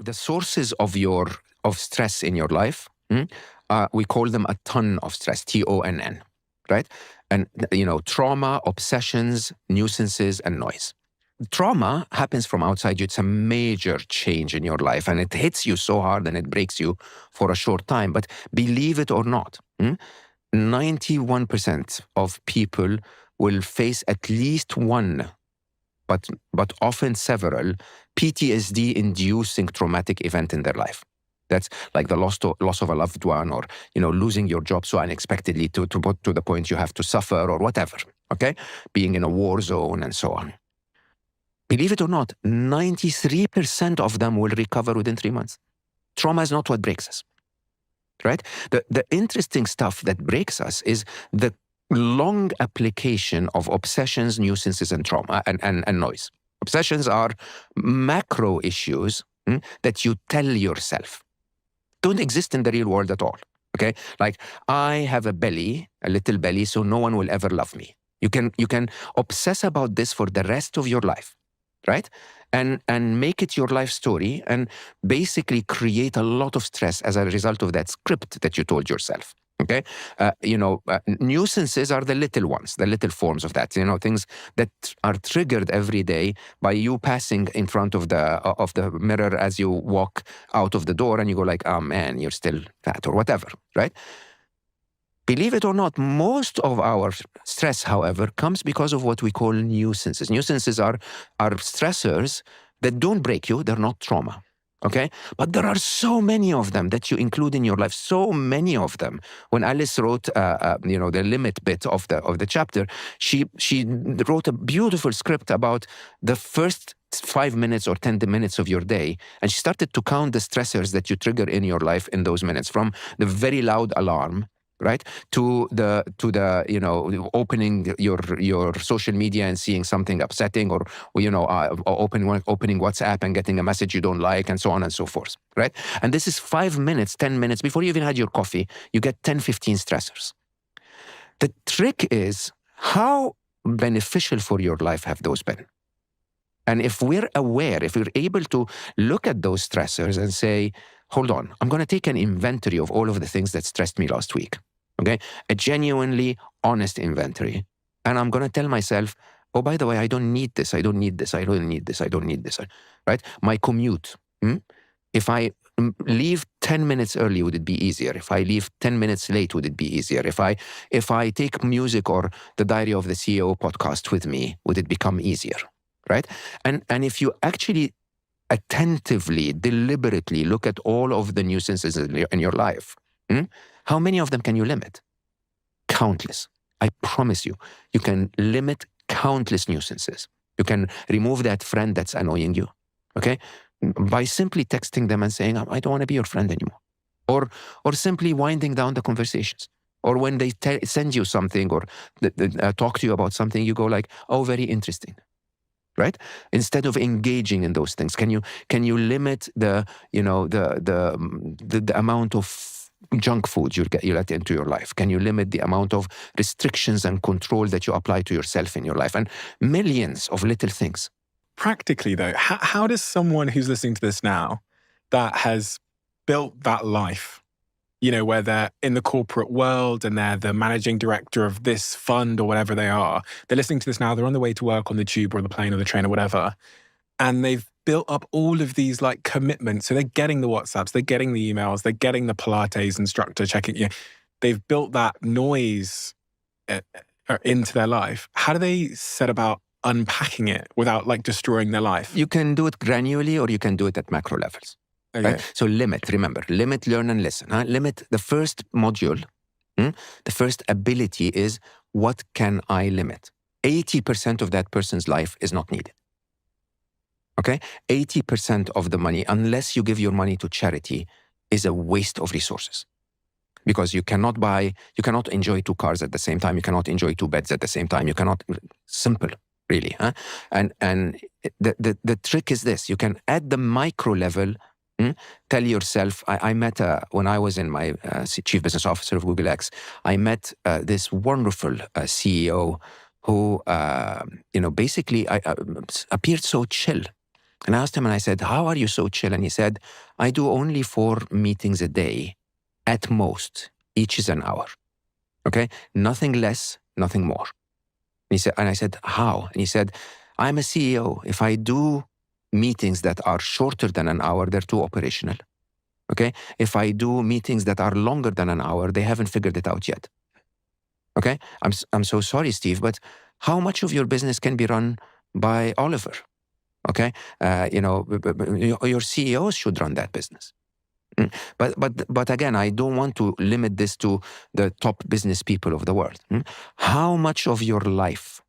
the sources of stress in your life, we call them a ton of stress, TONN, right? And trauma, obsessions, nuisances, and noise. Trauma happens from outside you. It's a major change in your life, and it hits you so hard and it breaks you for a short time. But believe it or not, 91% of people will face at least one, but often several, PTSD-inducing traumatic event in their life. That's like the loss of a loved one, or losing your job so unexpectedly to the point you have to suffer, or whatever. Okay, being in a war zone and so on. Believe it or not, 93% of them will recover within 3 months. Trauma is not what breaks us, right? The interesting stuff that breaks us is the long application of obsessions, nuisances, and trauma and noise. Obsessions are macro issues that you tell yourself. Don't exist in the real world at all, okay? Like, I have a little belly, so no one will ever love me. You can obsess about this for the rest of your life, right? And make it your life story and basically create a lot of stress as a result of that script that you told yourself. Okay, nuisances are the little ones, the little forms of that. Things that are triggered every day by you passing in front of the mirror as you walk out of the door, and you go like, "Oh man, you're still fat," or whatever, right? Believe it or not, most of our stress, however, comes because of what we call nuisances. Nuisances are stressors that don't break you; they're not trauma. Okay, but there are so many of them that you include in your life. So many of them. When Alice wrote, the limit bit of the chapter, she wrote a beautiful script about the first 5 minutes or 10 minutes of your day, and she started to count the stressors that you trigger in your life in those minutes, from the very loud alarm, right, to the opening your social media and seeing something upsetting, or opening WhatsApp and getting a message you don't like, and so on and so forth, right? And this is 5 minutes, 10 minutes before you even had your coffee. You get 10, 15 stressors. The trick is, how beneficial for your life have those been? And if we're aware, if we're able to look at those stressors and say, hold on, I'm going to take an inventory of all of the things that stressed me last week. Okay, a genuinely honest inventory. And I'm going to tell myself, oh, by the way, I don't need this. I don't need this. I don't need this. I don't need this. Right? My commute. If I leave 10 minutes early, would it be easier? If I leave 10 minutes late, would it be easier? If I take music or the Diary of the CEO podcast with me, would it become easier? Right? And if you actually attentively, deliberately look at all of the nuisances in your life, how many of them can you limit? Countless. I promise you, you can limit countless nuisances. You can remove that friend that's annoying you, okay? By simply texting them and saying, I don't want to be your friend anymore. Or simply winding down the conversations. Or when they send you something or talk to you about something, you go like, oh, very interesting. Right? Instead of engaging in those things, can you limit the amount of junk food you let into your life? Can you limit the amount of restrictions and control that you apply to yourself in your life? And millions of little things. Practically, though, how does someone who's listening to this now that has built that life, where they're in the corporate world and they're the managing director of this fund or whatever they are, they're listening to this now, they're on the way to work on the tube or the plane or the train or whatever, and they've built up all of these commitments. So they're getting the WhatsApps, they're getting the emails, they're getting the Pilates instructor checking. They've built that noise into their life. How do they set about unpacking it without destroying their life? You can do it granularly, or you can do it at macro levels. Okay. Right? So remember, limit, learn, and listen. Limit, the first module, the first ability is, what can I limit? 80% of that person's life is not needed. Okay? 80% of the money, unless you give your money to charity, is a waste of resources. Because you cannot enjoy 2 cars at the same time. You cannot enjoy 2 beds at the same time. You cannot, simple, really. And the trick is this: you can, at the micro level, tell yourself, I met, when I was in my chief business officer of Google X, I met this wonderful CEO who, basically appeared so chill. And I asked him and I said, how are you so chill? And he said, I do only 4 meetings a day at most. Each is an hour. Okay? Nothing less, nothing more. And I said, how? And he said, I'm a CEO. If I do meetings that are shorter than an hour, they're too operational. Okay? If I do meetings that are longer than an hour, they haven't figured it out yet. Okay? I'm so sorry, Steve, but how much of your business can be run by Oliver? Okay? Your CEOs should run that business. But again, I don't want to limit this to the top business people of the world. How much of your life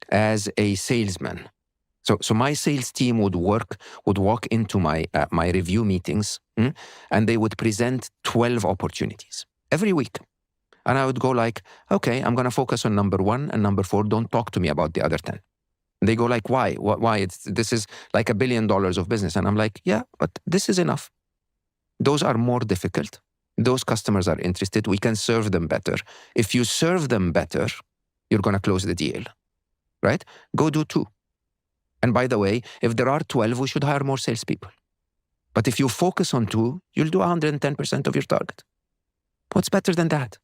as a salesman? So my sales team would walk into my review meetings, and they would present 12 opportunities every week. And I would go like, okay, I'm going to focus on number 1 and number 4. Don't talk to me about the other 10. And they go like, why? Why? This is like $1 billion of business. And I'm like, yeah, but this is enough. Those are more difficult. Those customers are interested. We can serve them better. If you serve them better, you're going to close the deal, right? Go do 2. And by the way, if there are 12, we should hire more salespeople. But if you focus on 2, you'll do 110% of your target. What's better than that?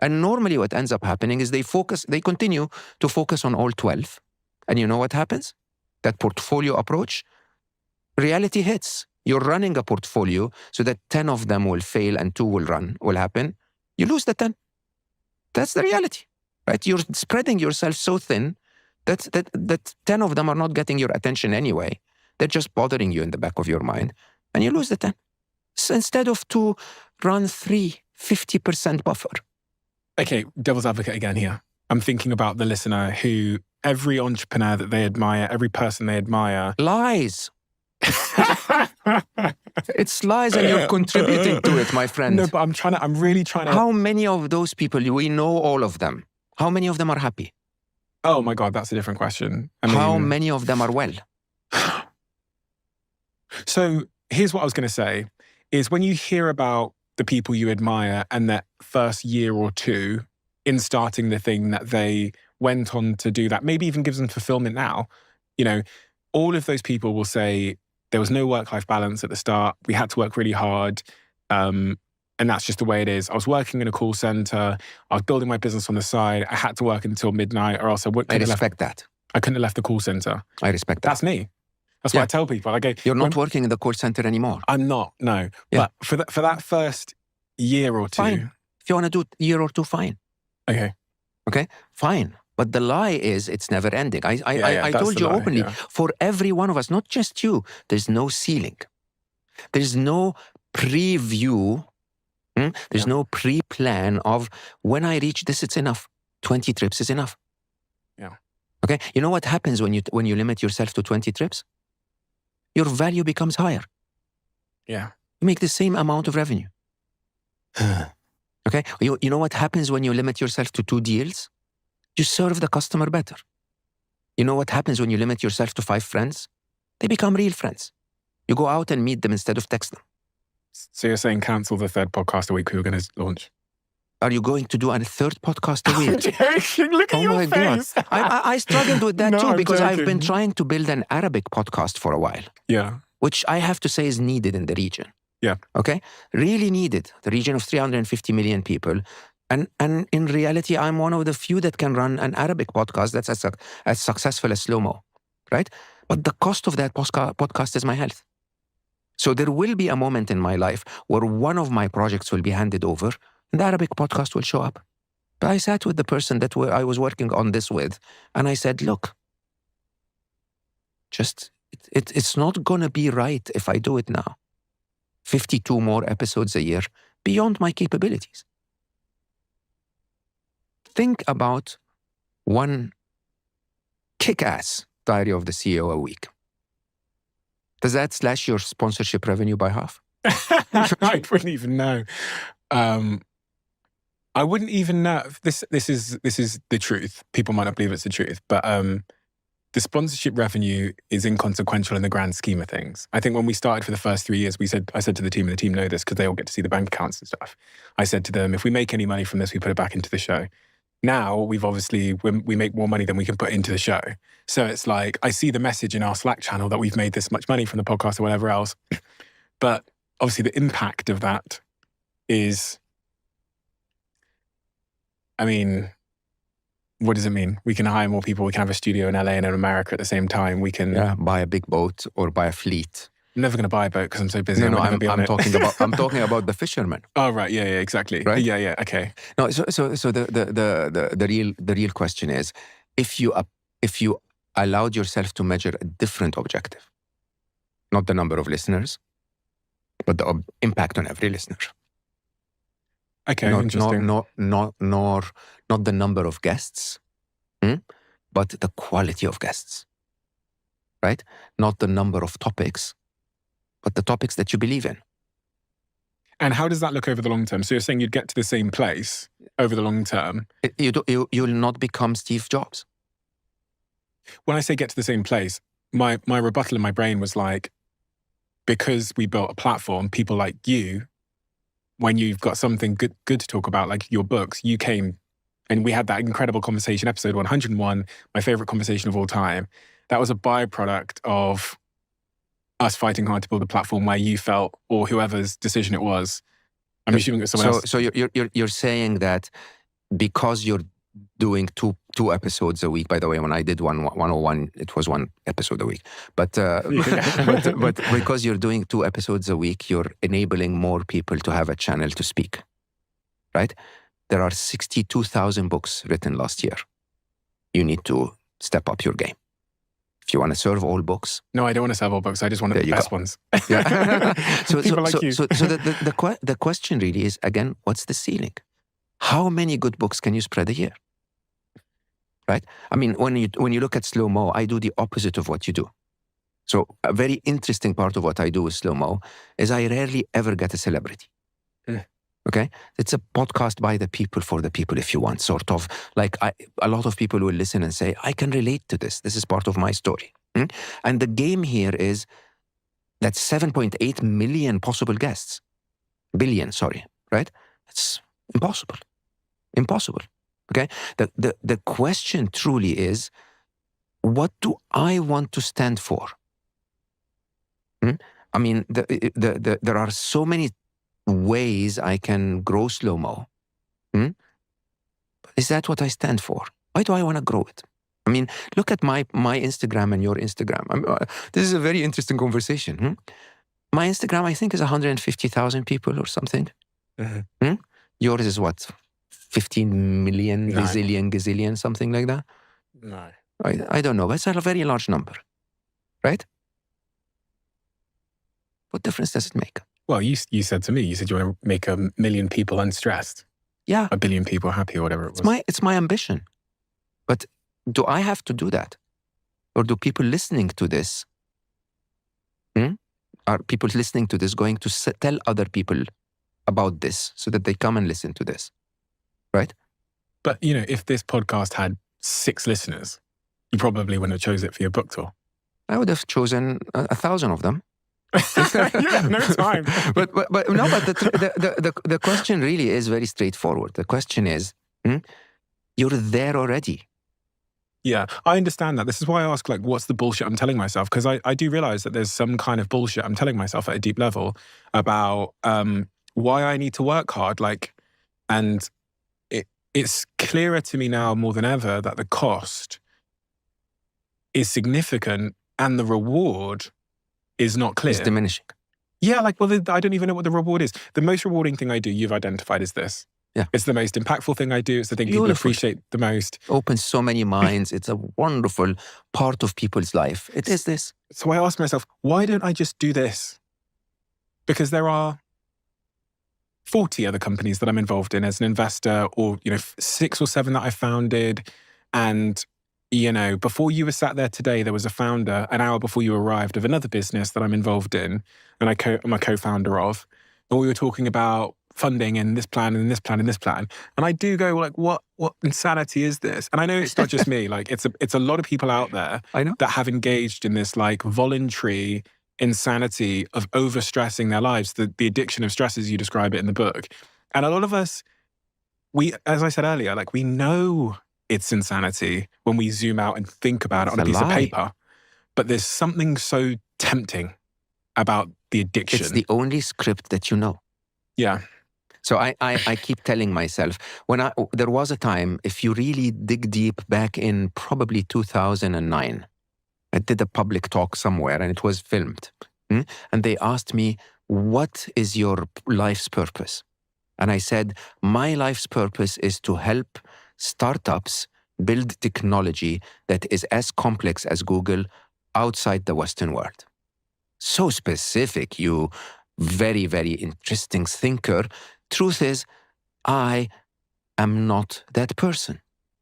And normally what ends up happening is they continue to focus on all 12. And you know what happens? That portfolio approach, reality hits. You're running a portfolio so that 10 of them will fail and 2 will happen. You lose the 10. That's the reality, right? You're spreading yourself so thin that 10 of them are not getting your attention anyway. They're just bothering you in the back of your mind, and you lose the 10. So instead of 2, run 3, 50% buffer. Okay, devil's advocate again here. I'm thinking about the listener who every entrepreneur that they admire, every person they admire. Lies. It's lies, and you're contributing to it, my friend. No, but I'm really trying to. How many of those people, we know all of them, how many of them are happy? Oh my God, that's a different question. How many of them are well? So here's what I was going to say, is when you hear about the people you admire and that first year or 2 in starting the thing that they went on to do that, maybe even gives them fulfillment now, all of those people will say there was no work-life balance at the start. We had to work really hard. And that's just the way it is. I was working in a call center. I was building my business on the side. I had to work until midnight or else I wouldn't. I respect that. I couldn't have left the call center. I respect that. That's me. That's what I tell people. You're not working in the call center anymore. I'm not, no. Yeah. But for that first year or 2. Fine. If you want to do a year or 2, fine. Okay, fine. But the lie is it's never ending. I told you openly, for every one of us, not just you, there's no ceiling. There's no preview. There's no pre-plan of when I reach this, it's enough. 20 trips is enough. Yeah. Okay. You know what happens when you limit yourself to 20 trips? Your value becomes higher. Yeah. You make the same amount of revenue. Okay. You know what happens when you limit yourself to 2 deals? You serve the customer better. You know what happens when you limit yourself to 5 friends? They become real friends. You go out and meet them instead of text them. So you're saying cancel the 3rd podcast a week we were going to launch? Are you going to do a 3rd podcast a week? Look at your face. God. I struggled with that too because I'm joking. I've been trying to build an Arabic podcast for a while. Yeah. Which I have to say is needed in the region. Yeah. Okay? Really needed. The region of 350 million people. And in reality, I'm one of the few that can run an Arabic podcast that's as successful as Slow-Mo, right? But the cost of that podcast is my health. So there will be a moment in my life where one of my projects will be handed over and the Arabic podcast will show up. But I sat with the person that I was working on this with, and I said, look, it's not going to be right if I do it now. 52 more episodes a year beyond my capabilities. Think about one kick-ass Diary of the CEO a week. Does that slash your sponsorship revenue by half? I wouldn't even know. I wouldn't even know. This is the truth. People might not believe it's the truth, but the sponsorship revenue is inconsequential in the grand scheme of things. I think when we started for the first 3 years, I said to the team, and the team know this because they all get to see the bank accounts and stuff. I said to them, if we make any money from this, we put it back into the show. Now we've obviously, we make more money than we can put into the show. So it's like, I see the message in our Slack channel that we've made this much money from the podcast or whatever else. But obviously the impact of that is, I mean, what does it mean? We can hire more people. We can have a studio in LA and in America at the same time. We can buy a big boat or buy a fleet. I'm never going to buy a boat because I'm so busy. No, I'm talking about the fishermen. Oh, right. Yeah, exactly. Right? Yeah. Okay. No, so the real question is, if you allowed yourself to measure a different objective, not the number of listeners, but the impact on every listener. Okay, interesting. Not the number of guests, but the quality of guests. Right? Not the number of topics, but the topics that you believe in. And how does that look over the long term? So you're saying you'd get to the same place over the long term? You'll not become Steve Jobs. When I say get to the same place, my rebuttal in my brain was like, because we built a platform, people like you, when you've got something good to talk about, like your books, you came and we had that incredible conversation, episode 101, my favorite conversation of all time. That was a byproduct of us fighting hard to build a platform where you felt, or whoever's decision it was, I'm assuming it was someone else. So you're saying that because you're doing two episodes a week. By the way, when I did 101, it was one episode a week. But because you're doing 2 episodes a week, you're enabling more people to have a channel to speak. Right? There are 62,000 books written last year. You need to step up your game. If you want to serve all books. No, I don't want to serve all books. I just want the best ones. Yeah. So you. The question really is, again, what's the ceiling? How many good books can you spread a year? Right? I mean, when you look at slow-mo, I do the opposite of what you do. So a very interesting part of what I do with slow-mo is I rarely ever get a celebrity. Okay? It's a podcast by the people for the people, if you want, sort of. Like a lot of people will listen and say, I can relate to this. This is part of my story. And the game here is that 7.8 million possible guests. Billion, sorry. Right? It's impossible. Impossible. Okay? The question truly is, what do I want to stand for? I mean, there are so many ways I can grow slow-mo. Is that what I stand for? Why do I want to grow it? I mean, look at my Instagram and your Instagram. This is a very interesting conversation. My Instagram, I think, is 150,000 people or something. Yours is what? 15 million, gazillion, something like that? No. I don't know, but it's a very large number. Right? What difference does it make? Well, you said to me, you said you want to make 1 million people unstressed. Yeah. 1 billion people happy or whatever it was. It's my ambition. But do I have to do that? Or do people listening to this, are people listening to this going to tell other people about this so that they come and listen to this? Right? But, if this podcast had 6 listeners, you probably wouldn't have chose it for your book tour. I would have chosen 1,000 of them. Yeah, no time. but the question really is very straightforward. The question is, you're there already. Yeah, I understand that. This is why I ask, what's the bullshit I'm telling myself? Because I do realize that there's some kind of bullshit I'm telling myself at a deep level about why I need to work hard. And it's clearer to me now more than ever that the cost is significant and the reward is not clear. It's diminishing. Yeah, I don't even know what the reward is. The most rewarding thing I do, you've identified, is this. Yeah. It's the most impactful thing I do. It's the thing people appreciate the most. Opens so many minds. It's a wonderful part of people's life. It is this. So I ask myself, why don't I just do this? Because there are 40 other companies that I'm involved in as an investor, or 6 or 7 that I founded. And before you were sat there today, there was a founder an hour before you arrived of another business that I'm involved in, and I'm a co-founder of. And we were talking about funding and this plan and this plan and this plan. And I do go what insanity is this? And I know it's not just me. It's a lot of people out there that have engaged in this voluntary insanity of overstressing their lives, the addiction of stress as you describe it in the book. And a lot of us as I said earlier, like we know it's insanity when we zoom out and think about it on a It's a piece of lie. paper, but there's something so tempting about the addiction. It's the only script that you know. Yeah. So I keep telling myself, there was a time, if you really dig deep back in probably 2009, I did a public talk somewhere and it was filmed. And they asked me, what is your life's purpose? And I said, my life's purpose is to help startups build technology that is as complex as Google outside the Western world. So specific, you very, very interesting thinker. Truth is, I am not that person,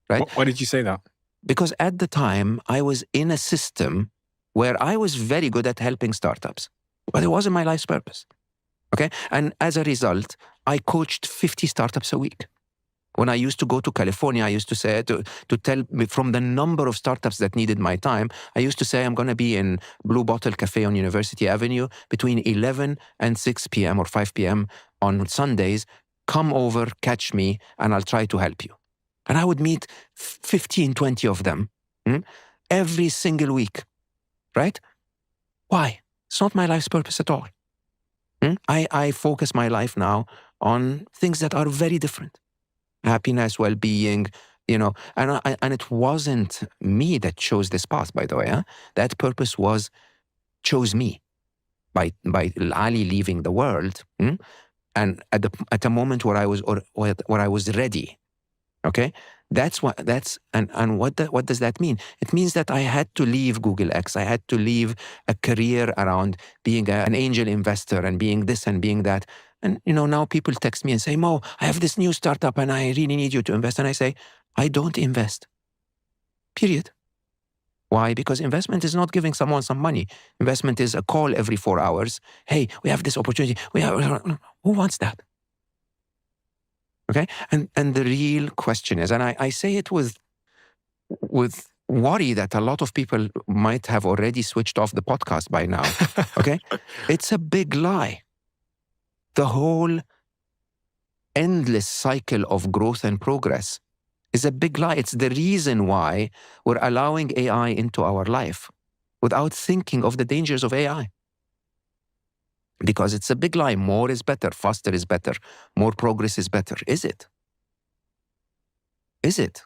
right? Why did you say that? Because at the time, I was in a system where I was very good at helping startups, but it wasn't my life's purpose. Okay? And as a result, I coached 50 startups a week. When I used to go to California, I used to say, to tell me from the number of startups that needed my time, I used to say, I'm going to be in Blue Bottle Cafe on University Avenue between 11 and 6 p.m. or 5 p.m. on Sundays. Come over, catch me, and I'll try to help you. And I would meet 15, 20 of them every single week, right? Why? It's not my life's purpose at all. I focus my life now on things that are very different. Happiness, well-being, and it wasn't me that chose this path, by the way. That purpose chose me by Ali leaving the world, and at a moment where I was ready. Okay, what does that mean? It means that I had to leave Google X. I had to leave a career around being an angel investor and being this and being that. And, now people text me and say, Mo, I have this new startup and I really need you to invest. And I say, I don't invest. Period. Why? Because investment is not giving someone some money. Investment is a call every 4 hours. Hey, we have this opportunity. Who wants that? Okay? And the real question is, and I say it with worry that a lot of people might have already switched off the podcast by now. Okay? It's a big lie. The whole endless cycle of growth and progress is a big lie. It's the reason why we're allowing AI into our life without thinking of the dangers of AI. Because it's a big lie. More is better. Faster is better. More progress is better. Is it? Is it?